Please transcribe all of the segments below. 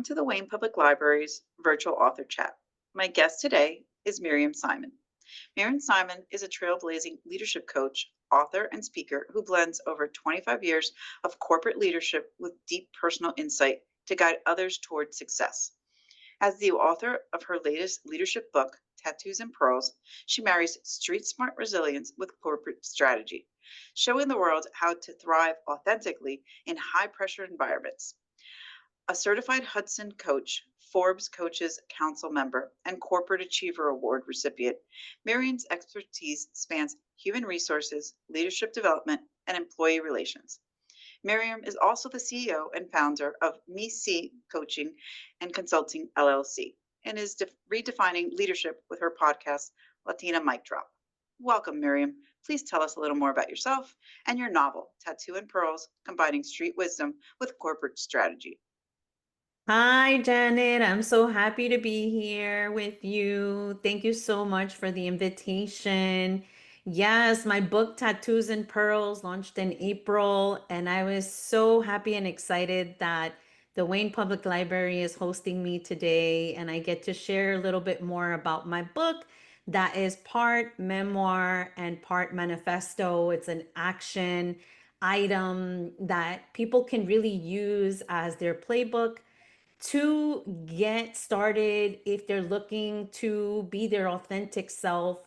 to the Wayne Public Library's virtual author chat. My guest today is Miriam Simon. Miriam Simon is a trailblazing leadership coach, author, and speaker who blends over 25 years of corporate leadership with deep personal insight to guide others toward success. As the author of her latest leadership book, Tattoos and Pearls, she marries street smart resilience with corporate strategy, showing the world how to thrive authentically in high pressure environments. A certified Hudson coach, Forbes Coaches Council member, and Corporate Achiever Award recipient, Miriam's expertise spans human resources, leadership development, and employee relations. Miriam is also the CEO and founder of Me See Coaching and Consulting LLC and is redefining leadership with her podcast, Latina Mic Drop. Welcome, Miriam. Please tell us a little more about yourself and your novel, Tattoo and Pearls, combining street wisdom with corporate strategy. Hi, Janet. I'm so happy to be here with you. Thank you so much for the invitation. Yes, my book, Tattoos and Pearls, launched in April, and I was so happy and excited that the Wayne Public Library is hosting me today, and I get to share a little bit more about my book that is part memoir and part manifesto. It's an action item that people can really use as their playbook to get started if they're looking to be their authentic self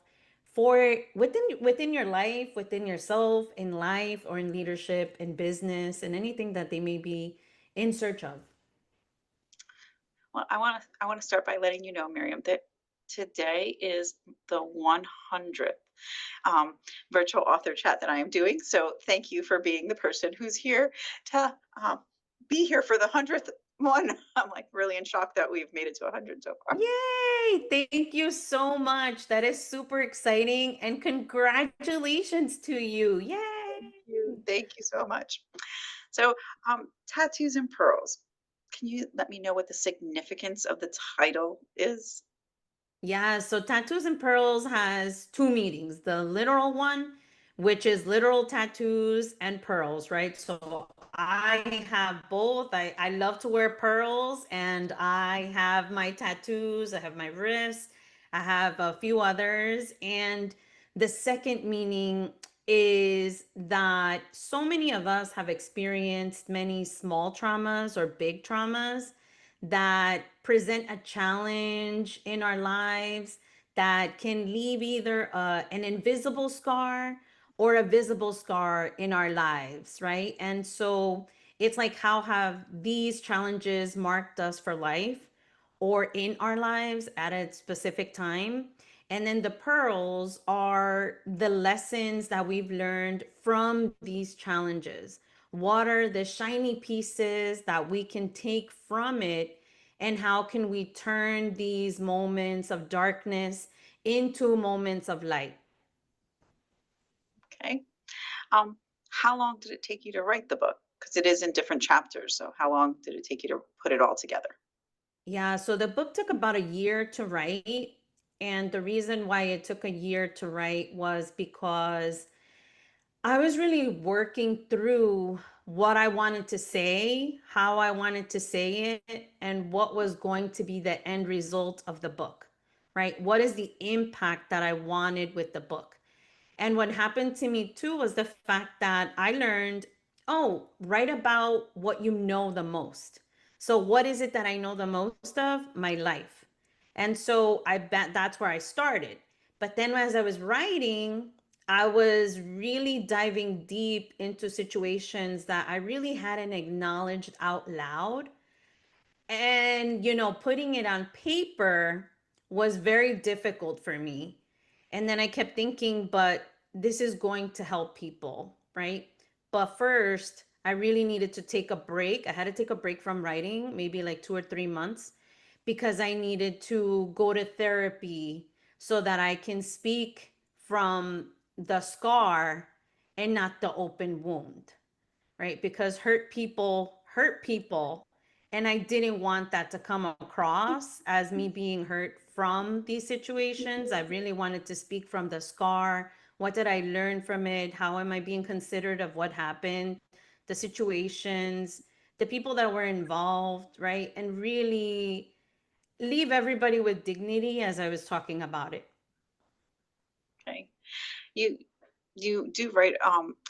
for within your life, within yourself, in life or in leadership, in business, and anything that they may be in search of. Well, I want to start by letting you know, Miriam, that today is the 100th um, virtual author chat that I am doing. So thank you for being the person who's here to be here for the 100th one. I'm like really in shock that we've made it to 100 so far. Yay! Thank you so much. That is super exciting and congratulations to you. Thank you. Yay! Thank you so much. So, tattoos and pearls. Can you let me know what the significance of the title is? Yeah, so Tattoos and Pearls has two meanings. The literal one, which is literal tattoos and pearls, right? So I have both. I love to wear pearls and I have my tattoos, I have my wrists, I have a few others. And the second meaning is that so many of us have experienced many small traumas or big traumas that present a challenge in our lives that can leave either an invisible scar or a visible scar in our lives, right? And so it's like, how have these challenges marked us for life or in our lives at a specific time? And then the pearls are the lessons that we've learned from these challenges. What are the shiny pieces that we can take from it? And how can we turn these moments of darkness into moments of light? Okay. How long did it take you to write the book? Because it is in different chapters. So, how long did it take you to put it all together? Yeah, so the book took about a year to write. And the reason why it took a year to write was because I was really working through what I wanted to say, how I wanted to say it, and what was going to be the end result of the book, right? What is the impact that I wanted with the book? And what happened to me too was the fact that I learned, oh, write about what you know the most. So, what is it that I know the most of? My life. And so I bet that's where I started. But then as I was writing, I was really diving deep into situations that I really hadn't acknowledged out loud. And, putting it on paper was very difficult for me. And then I kept thinking, but this is going to help people, right? But first, I really needed to take a break. I had to take a break from writing, maybe like 2 or 3 months, because I needed to go to therapy so that I can speak from the scar and not the open wound, right? Because hurt people. And I didn't want that to come across as me being hurt from these situations. I really wanted to speak from the scar. What did I learn from it? How am I being considerate of what happened? The situations, the people that were involved, right? And really leave everybody with dignity as I was talking about it. Okay. You you do write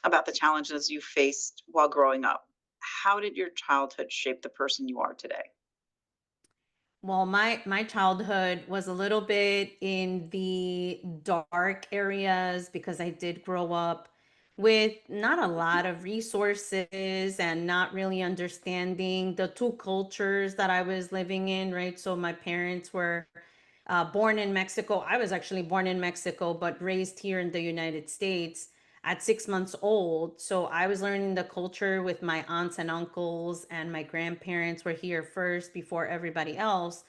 about the challenges you faced while growing up. How did your childhood shape the person you are today? Well, my childhood was a little bit in the dark areas because I did grow up with not a lot of resources and not really understanding the two cultures that I was living in, right? So my parents were born in Mexico. I was actually born in Mexico, but raised here in the United States at 6 months old. So I was learning the culture with my aunts and uncles, and my grandparents were here first before everybody else.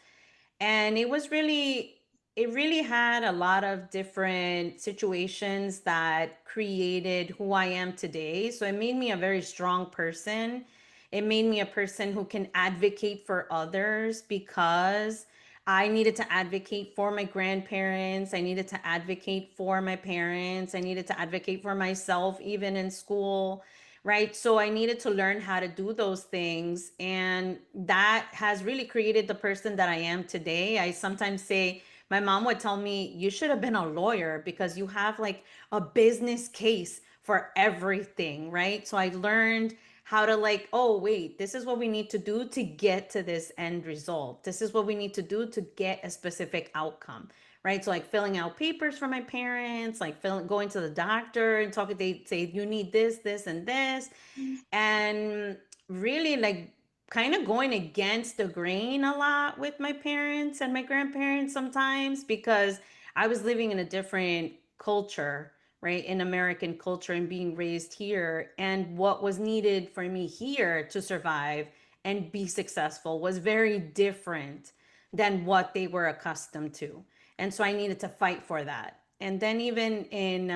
And it really had a lot of different situations that created who I am today. So it made me a very strong person. It made me a person who can advocate for others because I needed to advocate for my grandparents. I needed to advocate for my parents. I needed to advocate for myself, even in school, right? So I needed to learn how to do those things. And that has really created the person that I am today. I sometimes say, my mom would tell me, you should have been a lawyer because you have like a business case for everything, right? So I learned how to like, oh, wait, this is what we need to do to get to this end result. This is what we need to do to get a specific outcome, right? So like filling out papers for my parents, like going to the doctor and talking, they say, you need this, and this. Mm. And really like kind of going against the grain a lot with my parents and my grandparents sometimes because I was living in a different culture, right? In American culture and being raised here. And what was needed for me here to survive and be successful was very different than what they were accustomed to. And so I needed to fight for that. And then even in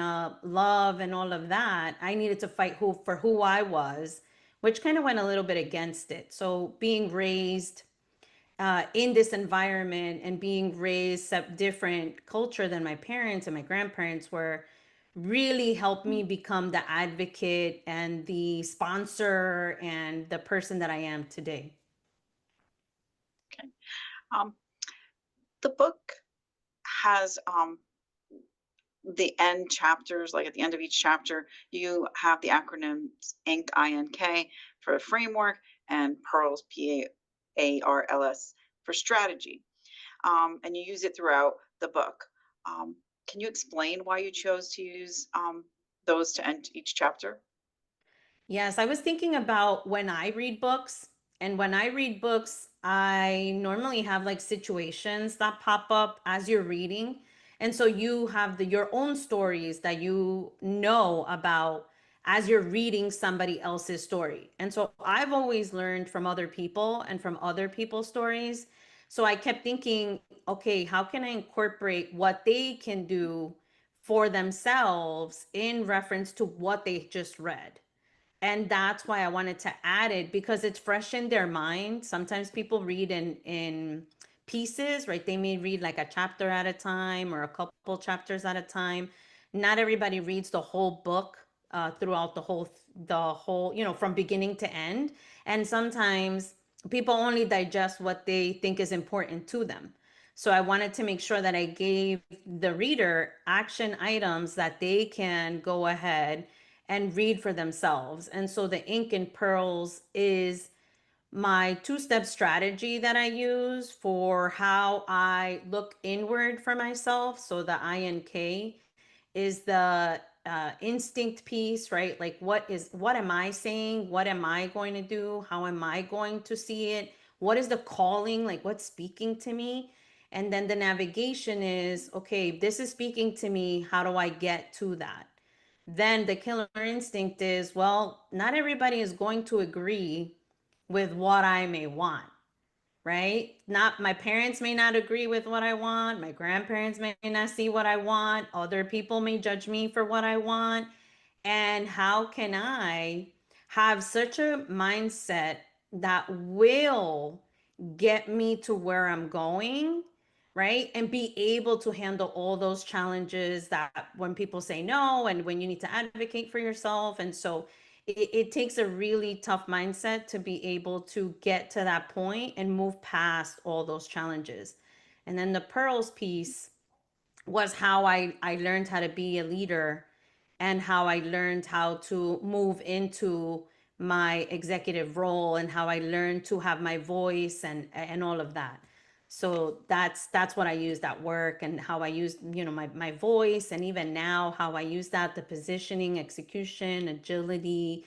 love and all of that, I needed to fight for who I was, which kind of went a little bit against it. So being raised in this environment and being raised a different culture than my parents and my grandparents were really helped me become the advocate and the sponsor and the person that I am today. Okay. Um, the book has the end chapters, like at the end of each chapter, you have the acronyms INC, INK for framework, and PEARLS, PARLS for strategy. And you use it throughout the book. Um, can you explain why you chose to use those to end each chapter? Yes, I was thinking about when I read books. And when I read books, I normally have like situations that pop up as you're reading. And so you have your own stories that you know about as you're reading somebody else's story. And so I've always learned from other people and from other people's stories. So I kept thinking, okay, how can I incorporate what they can do for themselves in reference to what they just read? And that's why I wanted to add it because it's fresh in their mind. Sometimes people read in pieces, right? They may read like a chapter at a time or a couple chapters at a time. Not everybody reads the whole book throughout the whole, from beginning to end. And sometimes people only digest what they think is important to them. So I wanted to make sure that I gave the reader action items that they can go ahead and read for themselves. And so the Ink and Pearls is my two-step strategy that I use for how I look inward for myself. So the INK is the instinct piece, right? Like what am I saying? What am I going to do? How am I going to see it? What is the calling? Like what's speaking to me? And then the navigation is, okay, this is speaking to me. How do I get to that? Then the killer instinct is, well, not everybody is going to agree with what I may want, right? Not my parents may not agree with what I want, my grandparents may not see what I want, other people may judge me for what I want. And how can I have such a mindset that will get me to where I'm going, right? And be able to handle all those challenges that when people say no and when you need to advocate for yourself. And so it takes a really tough mindset to be able to get to that point and move past all those challenges. And then the pearls piece was how I learned how to be a leader and how I learned how to move into my executive role and how I learned to have my voice and all of that. So that's what I used at work and how I used, my voice, and even now how I use that, the positioning, execution, agility,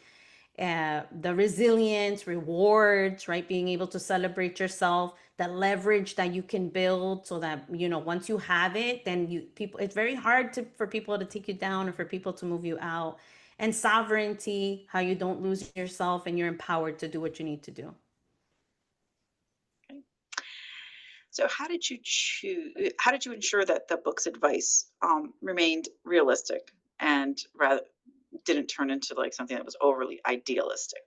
the resilience, rewards, right? Being able to celebrate yourself, the leverage that you can build so that, once you have it, then it's very hard for people to take you down or for people to move you out. And sovereignty, how you don't lose yourself and you're empowered to do what you need to do. Okay. So how did you ensure that the book's advice remained realistic and rather didn't turn into like something that was overly idealistic?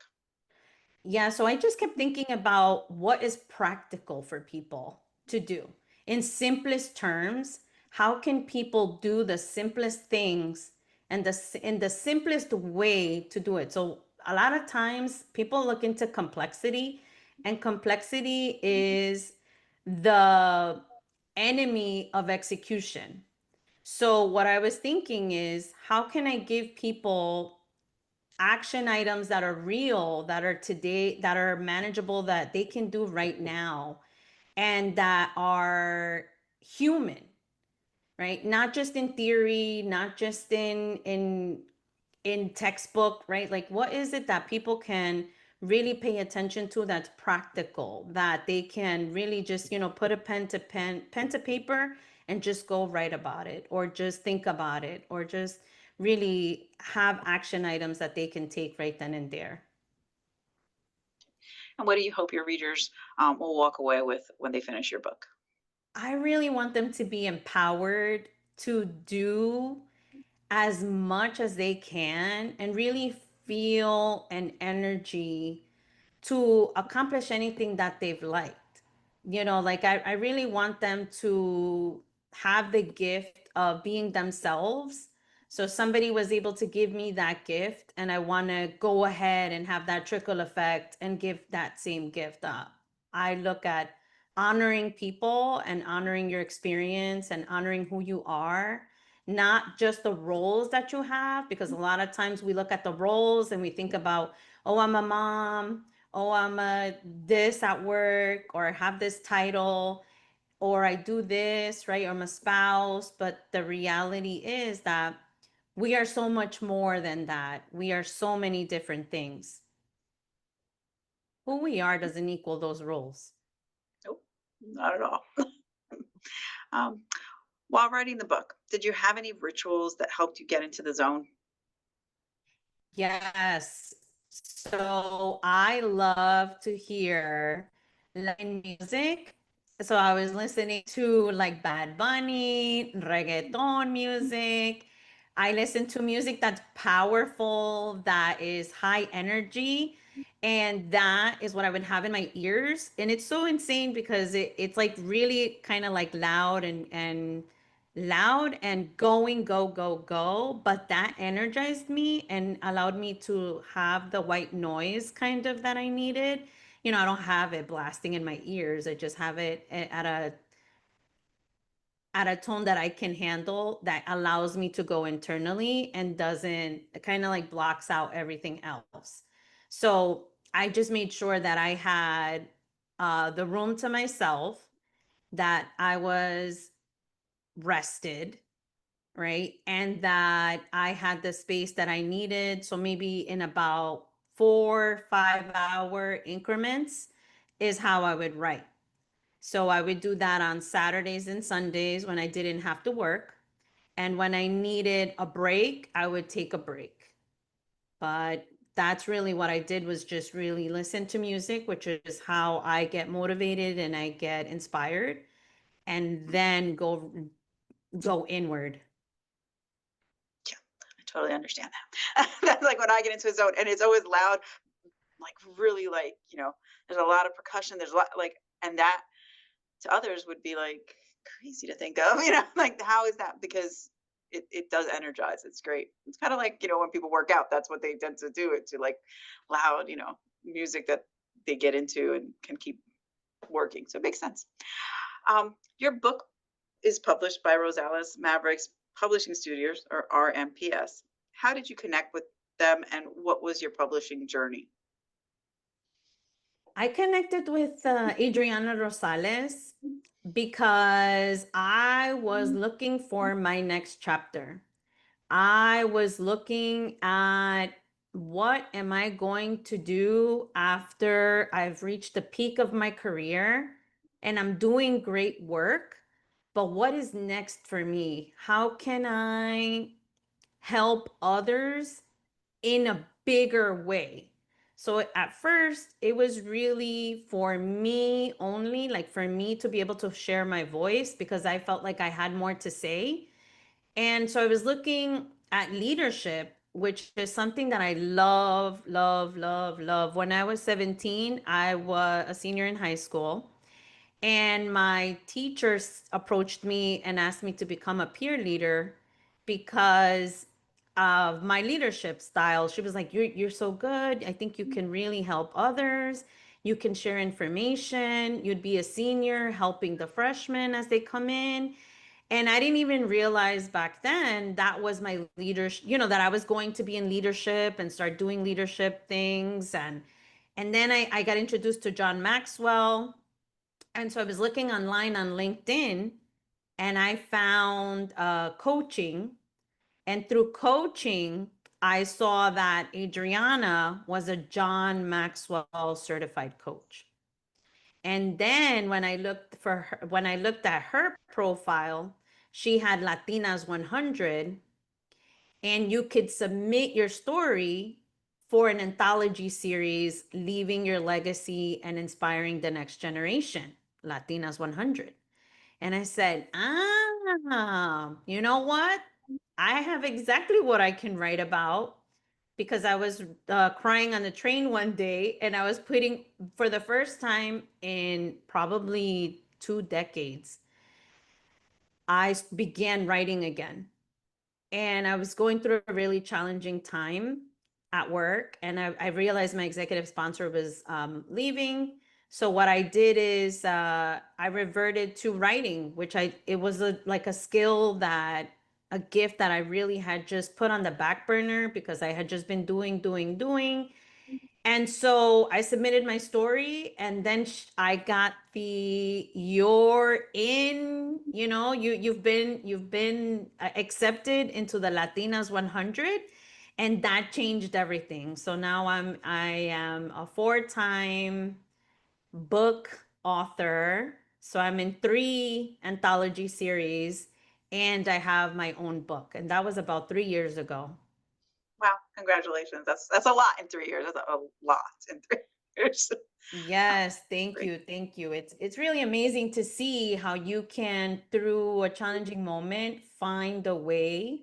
Yeah, so I just kept thinking about what is practical for people to do. In simplest terms, how can people do the simplest things and in the simplest way to do it? So a lot of times people look into complexity, and complexity is the enemy of execution. So what I was thinking is, how can I give people action items that are real, that are today, that are manageable, that they can do right now, and that are human, right? Not just in theory, not just in textbook, right? Like, what is it that people can really pay attention to, that's practical, that they can really just, put a pen to paper and just go write about it, or just think about it, or just really have action items that they can take right then and there. And what do you hope your readers will walk away with when they finish your book? I really want them to be empowered to do as much as they can and really feel an energy to accomplish anything that they've liked. Like, I really want them to have the gift of being themselves. So somebody was able to give me that gift, and I want to go ahead and have that trickle effect and give that same gift up. I look at honoring people and honoring your experience and honoring who you are, not just the roles that you have, because a lot of times we look at the roles and we think about, oh, I'm a mom, oh, I'm a this at work, or I have this title, or I do this, right? Or I'm a spouse. But the reality is that we are so much more than that. We are so many different things. Who we are doesn't equal those roles. Nope, not at all. Um, while writing the book, did you have any rituals that helped you get into the zone? Yes. So I love to hear Latin music. So I was listening to like Bad Bunny, reggaeton music. I listen to music that's powerful, that is high energy. And that is what I would have in my ears. And it's so insane because it's like really kind of like loud and going, go, go, go. But that energized me and allowed me to have the white noise kind of that I needed. I don't have it blasting in my ears. I just have it at a tone that I can handle, that allows me to go internally and doesn't kind of like blocks out everything else. So I just made sure that I had the room to myself, that I was rested, right? And that I had the space that I needed. So maybe in about 4 5 hour increments is how I would write. So I would do that on Saturdays and Sundays when I didn't have to work. And when I needed a break, I would take a break. But that's really what I did, was just really listen to music, which is how I get motivated and I get inspired, and then go inward. Yeah, I totally understand that. That's like when I get into a zone and it's always loud, like really like, there's a lot of percussion. There's a lot like, and that to others would be like crazy to think of, like how is that? Because it does energize. It's great. It's kind of like, when people work out, that's what they tend to do, it to like loud, music that they get into and can keep working. So it makes sense. Your book is published by Rosales Mavericks Publishing Studios, or RMPS. How did you connect with them, and what was your publishing journey? I connected with Adriana Rosales because I was looking for my next chapter. I was looking at what am I going to do after I've reached the peak of my career and I'm doing great work, but what is next for me? How can I help others in a bigger way? So at first, it was really for me only, like for me to be able to share my voice because I felt like I had more to say. And so I was looking at leadership, which is something that I love, love, love, love. When I was 17, I was a senior in high school, and my teachers approached me and asked me to become a peer leader because of my leadership style. She was like, you're so good. I think you can really help others. You can share information. You'd be a senior helping the freshmen as they come in. And I didn't even realize back then that was my leadership, that I was going to be in leadership and start doing leadership things. And then I got introduced to John Maxwell. And so I was looking online on LinkedIn, and I found coaching. And through coaching, I saw that Adriana was a John Maxwell certified coach. And then when I looked at her profile, she had Latinas 100, and you could submit your story for an anthology series, leaving your legacy and inspiring the next generation, Latinas 100. And I said, you know what? I have exactly what I can write about, because I was crying on the train one day, and I was putting, for the first time in probably 2 decades, I began writing again. And I was going through a really challenging time at work, and I realized my executive sponsor was leaving. So what I did is I reverted to writing, which it was like a skill, that a gift that I really had just put on the back burner because I had just been doing. And so I submitted my story, and then I got you're in, you've been accepted into the Latinas 100, and that changed everything. So now I am a 4-time book author. So I'm in 3 anthology series, and I have my own book, and that was about 3 years ago. Wow, congratulations. That's a lot in 3 years. That's a lot in 3 years. Yes, thank Great. you. Thank you. It's really amazing to see how you can, through a challenging moment, find a way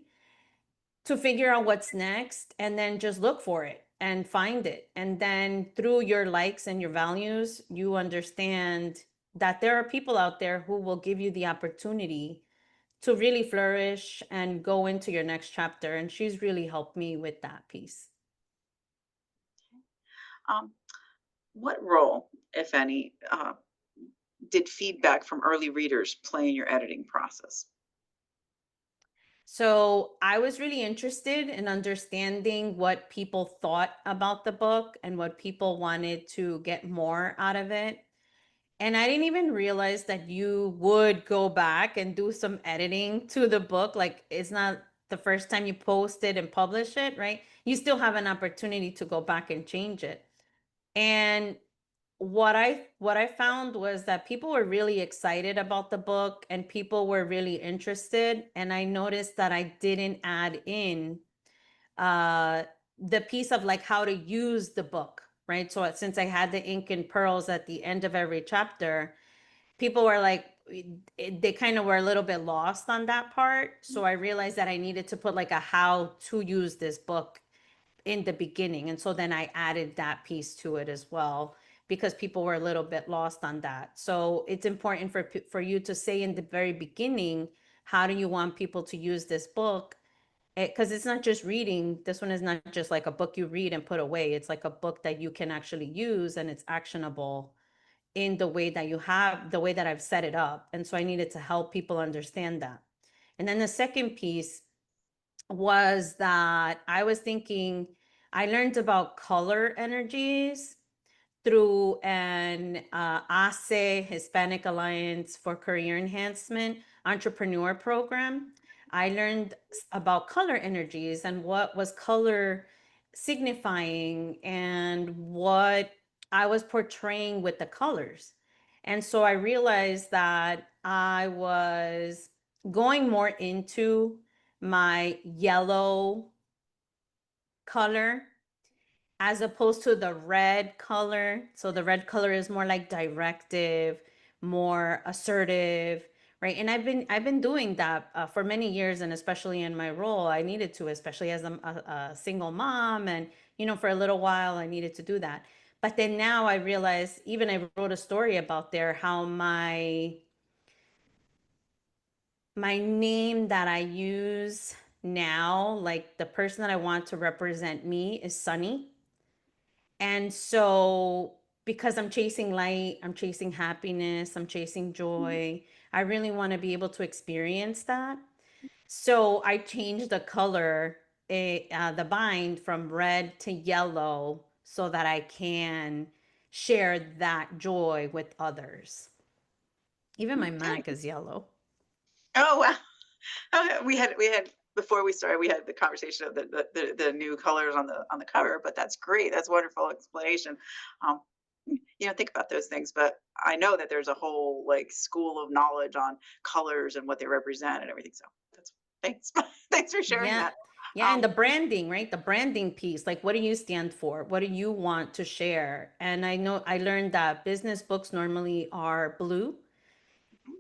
to figure out what's next, and then just look for it and find it. And then through your likes and your values, you understand that there are people out there who will give you the opportunity to really flourish and go into your next chapter. And she's really helped me with that piece. Um, what role, if any, did feedback from early readers play in your editing process? So I was really interested in understanding what people thought about the book and what people wanted to get more out of it. And I didn't even realize that you would go back and do some editing to the book. Like, it's not the first time you post it and publish it, right? You still have an opportunity to go back and change it. And what I found was that people were really excited about the book, and people were really interested. And I noticed that I didn't add in uh the piece of like how to use the book, right? So since I had the ink and pearls at the end of every chapter, people were like, they kind of were a little bit lost on that part. So I realized that I needed to put like a how to use this book in the beginning. And so then I added that piece to it as well, because people were a little bit lost on that. So it's important for you to say in the very beginning how do you want people to use this book? Because it's not just reading. This one is not just like a book you read and put away. It's like a book that you can actually use and it's actionable in the way that you have, the way that I've set it up. And so I needed to help people understand that. And then the second piece was that I was thinking, I learned about color energies through an ASE, Hispanic Alliance for Career Enhancement entrepreneur program. I learned about color energies and what was color signifying and what I was portraying with the colors. And so I realized that I was going more into my yellow color as opposed to the red color. So the red color is more like directive, more assertive, right? And I've been doing that for many years, and especially in my role, I needed to, especially as a single mom, and for a little while, I needed to do that. But then now I realize, even I wrote a story about there how my name that I use now, like the person that I want to represent me, is Sunny. And so, because I'm chasing light, I'm chasing happiness, I'm chasing joy, I really want to be able to experience that. So, I changed the color, the bind from red to yellow so that I can share that joy with others. Even my Mac is yellow. Oh, wow. Okay, we had before we started, we had the conversation of the new colors on the cover, but that's great. That's a wonderful explanation. Um, you don't think about those things, but I know that there's a whole like school of knowledge on colors and what they represent and everything. So that's thanks. Thanks for sharing Yeah. that. Yeah. And the Um, branding, right? The branding piece, like what do you stand for? What do you want to share? And I know I learned that business books normally are blue,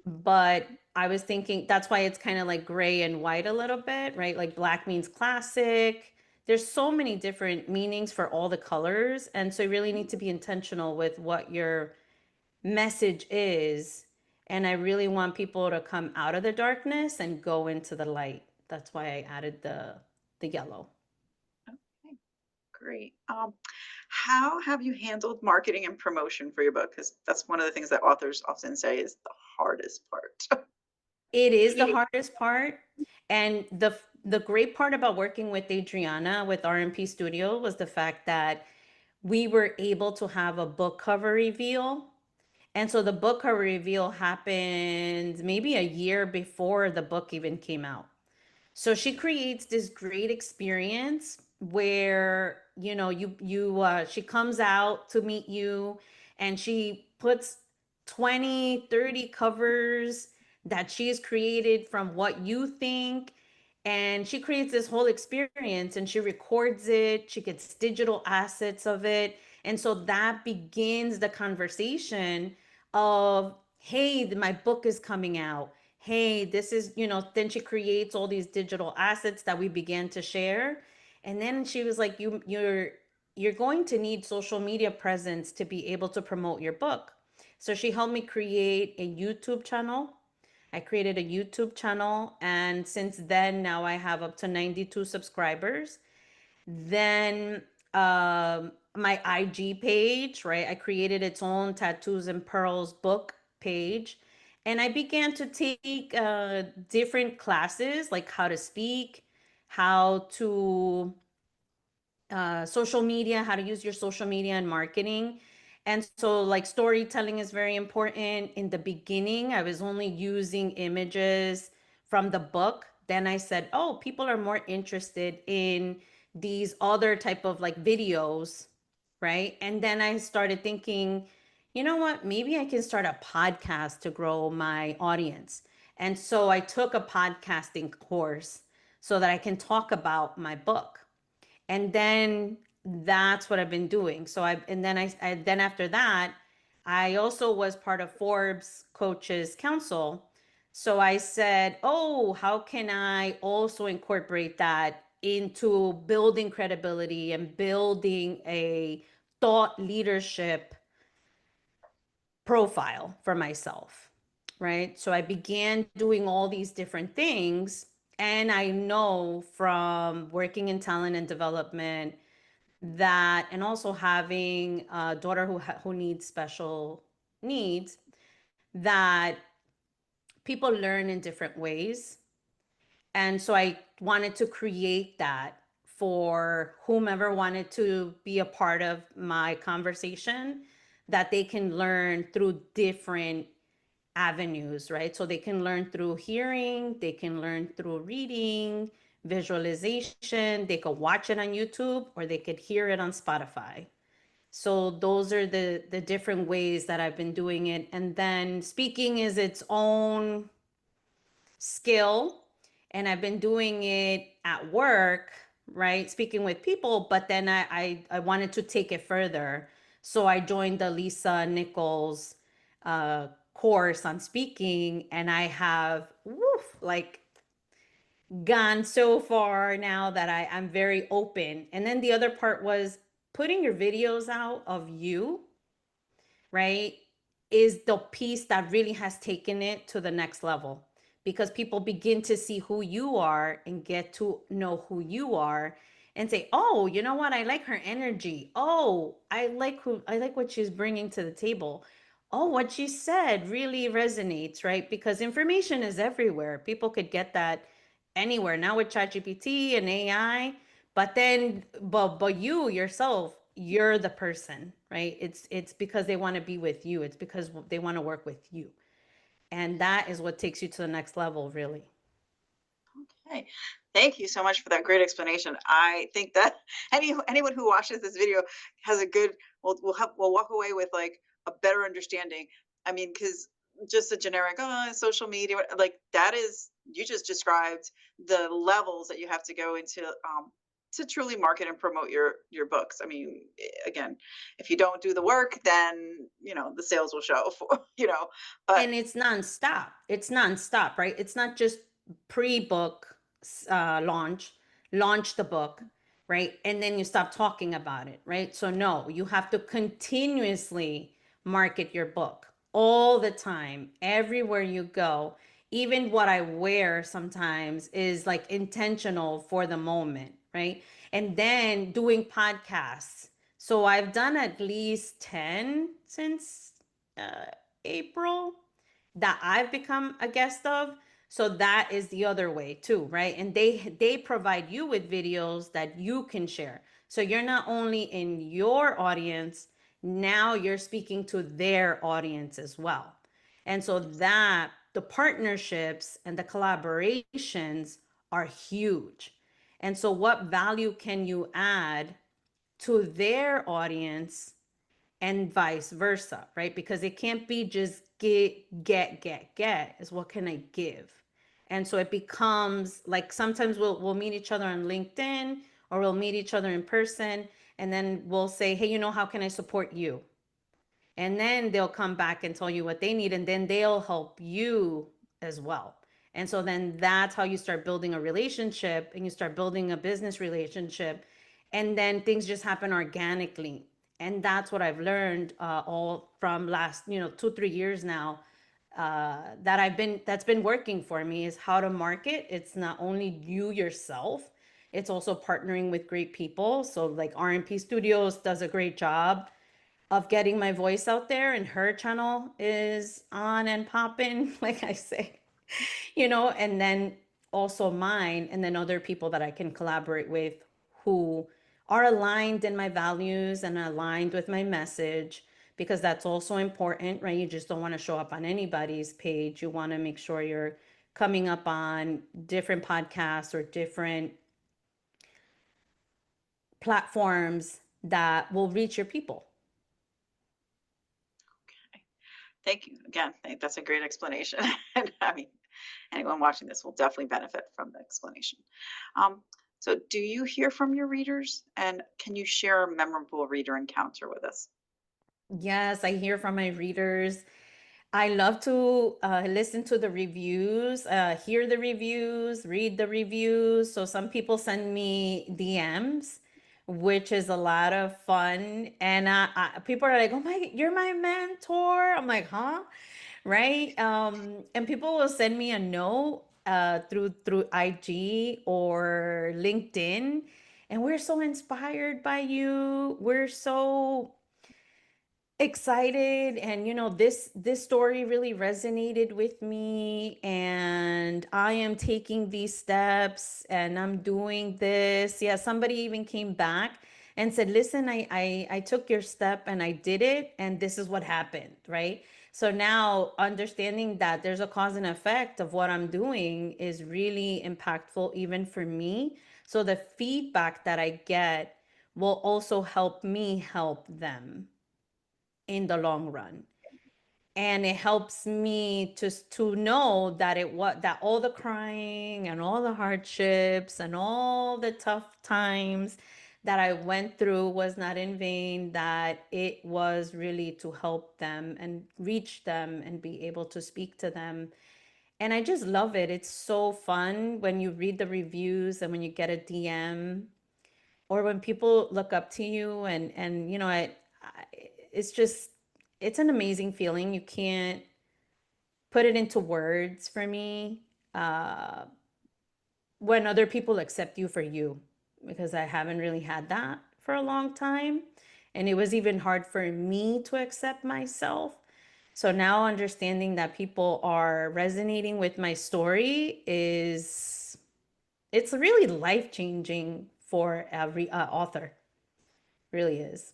but I was thinking that's why it's kind of like gray and white a little bit, right? Like black means classic. There's so many different meanings for all the colors. And so you really need to be intentional with what your message is. And I really want people to come out of the darkness and go into the light. That's why I added the yellow. okay, great. How have you handled marketing and promotion for your book? Because that's one of the things that authors often say is the hardest part. It is the hardest part. And the great part about working with Adriana with RMP Studio was the fact that we were able to have a book cover reveal. And so the book cover reveal happened maybe a year before the book even came out. So she creates this great experience where she comes out to meet you, and she puts 20, 30 covers that she's created from what you think, and she creates this whole experience and she records it, she gets digital assets of it, and so that begins the conversation of, hey, my book is coming out. Hey, this is, then she creates all these digital assets that we began to share. And then she was like, you're going to need social media presence to be able to promote your book. So she helped me create a YouTube channel. I created a YouTube channel, and since then now I have up to 92 subscribers. Then my IG page, right? I created its own Tattoos and Pearls book page. And I began to take different classes, like how to speak, how to social media, how to use your social media and marketing. And so, like, storytelling is very important. In the beginning, I was only using images from the book. Then I said, oh, people are more interested in these other type of like videos, right? And then I started thinking, you know what? Maybe I can start a podcast to grow my audience. And so I took a podcasting course so that I can talk about my book. And then that's what I've been doing. So then after that, I also was part of Forbes Coaches Council. So I said, oh, how can I also incorporate that into building credibility and building a thought leadership profile for myself? right? So I began doing all these different things. And I know from working in talent and development that, and also having a daughter who needs special needs, that people learn in different ways. And so I wanted to create that for whomever wanted to be a part of my conversation, that they can learn through different avenues, right? So they can learn through hearing, they can learn through reading, visualization, they could watch it on YouTube, or they could hear it on Spotify. So those are the different ways that I've been doing it. And then speaking is its own skill, and I've been doing it at work, right? Speaking with people, but then I wanted to take it further. So I joined the Lisa Nichols course on speaking, and I have like gone so far now that I'm very open. And then the other part was putting your videos out of you, right, is the piece that really has taken it to the next level, because people begin to see who you are and get to know who you are and say, "Oh, you know what? I like her energy. Oh, I like what she's bringing to the table. Oh, what she said really resonates," right? Because information is everywhere. People could get that anywhere now with ChatGPT and AI. But then, but you yourself, you're the person, right? It's because they want to be with you. It's because they want to work with you, and that is what takes you to the next level, really. Okay. Thank you so much for that great explanation. I think that anyone who watches this video has a good will walk away with like a better understanding. I mean, because just a generic social media, like that is, you just described the levels that you have to go into to truly market and promote your books. I mean, again, if you don't do the work, then the sales will show for but And it's nonstop. It's nonstop, right? It's not just pre-book launch the book, right? And then you stop talking about it, right? So no, you have to continuously market your book all the time, everywhere you go. Even what I wear sometimes is like intentional for the moment, right? And then doing podcasts. So I've done at least 10 since uh, April that I've become a guest of. So that is the other way too, right? And they provide you with videos that you can share. So you're not only in your audience, now you're speaking to their audience as well. And so that the partnerships and the collaborations are huge. And so what value can you add to their audience and vice versa, right? Because it can't be just get. Is what can I give? And so it becomes like sometimes we'll meet each other on LinkedIn, or we'll meet each other in person, and then we'll say, "Hey, how can I support you?" And then they'll come back and tell you what they need, and then they'll help you as well. And so then that's how you start building a relationship, and you start building a business relationship, and then things just happen organically. And that's what I've learned all from last 2-3 years now, that's been working for me, is how to market. It's not only you yourself, it's also partnering with great people. So like RMP Studios does a great job of getting my voice out there, and her channel is on and popping, like I say, and then also mine, and then other people that I can collaborate with who are aligned in my values and aligned with my message, because that's also important, right? You just don't want to show up on anybody's page. You want to make sure you're coming up on different podcasts or different platforms that will reach your people. thank you again. That's a great explanation. And I mean, anyone watching this will definitely benefit from the explanation. Um, so, do you hear from your readers? And can you share a memorable reader encounter with us? Yes, I hear from my readers. I love to listen to the reviews, hear the reviews, read the reviews. So some people send me DMs, which is a lot of fun. And people are like, "Oh my, you're my mentor." I'm like, "Huh?" right? And people will send me a note through IG or LinkedIn, and we're so inspired by you. We're so excited, and this story really resonated with me, and I am taking these steps and I'm doing this. Yeah, somebody even came back and said, listen, I took your step and I did it, and this is what happened, right? So now understanding that there's a cause and effect of what I'm doing is really impactful even for me. So the feedback that I get will also help me help them in the long run. And it helps me to know that that all the crying and all the hardships and all the tough times that I went through was not in vain, that it was really to help them and reach them and be able to speak to them. And I just love it. It's so fun when you read the reviews and when you get a DM, or when people look up to you, and I it's just, it's an amazing feeling. You can't put it into words for me, uh when other people accept you for you, because I haven't really had that for a long time, and it was even hard for me to accept myself. So now understanding that people are resonating with my story is, it's really life changing for every author. Really is.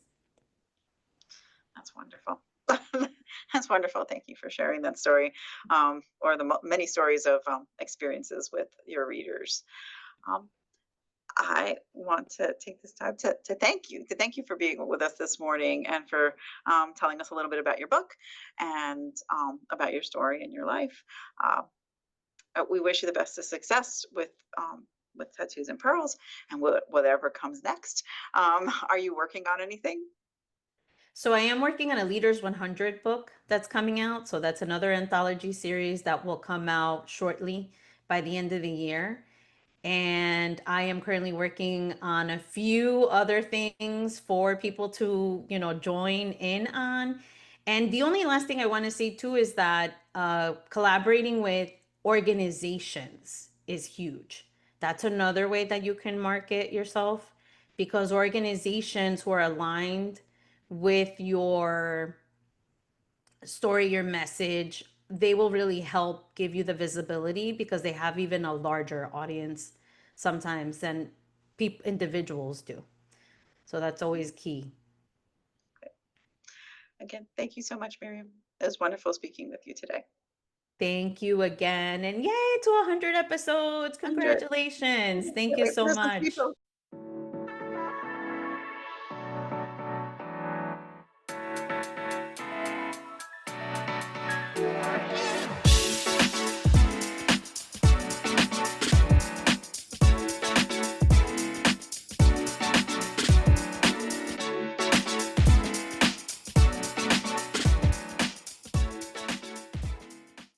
That's wonderful. That's wonderful. Thank you for sharing that story, or the many stories of experiences with your readers. Um, I want to take this time to thank you for being with us this morning and for telling us a little bit about your book and about your story and your life. Uh, we wish you the best of success with Tattoos and Pearls and whatever comes next. Are you working on anything? So I am working on a Leaders 100 book that's coming out. So that's another anthology series that will come out shortly by the end of the year. And I am currently working on a few other things for people to, join in on. And the only last thing I want to say too is that collaborating with organizations is huge. That's another way that you can market yourself, because organizations who are aligned with your story, your message, they will really help give you the visibility, because they have even a larger audience sometimes than individuals do. So that's always key. Again, thank you so much, Miriam. It was wonderful speaking with you today. Thank you again. And yay to 100 episodes. 100. Congratulations. Thank Can't you wait for so this one to be much.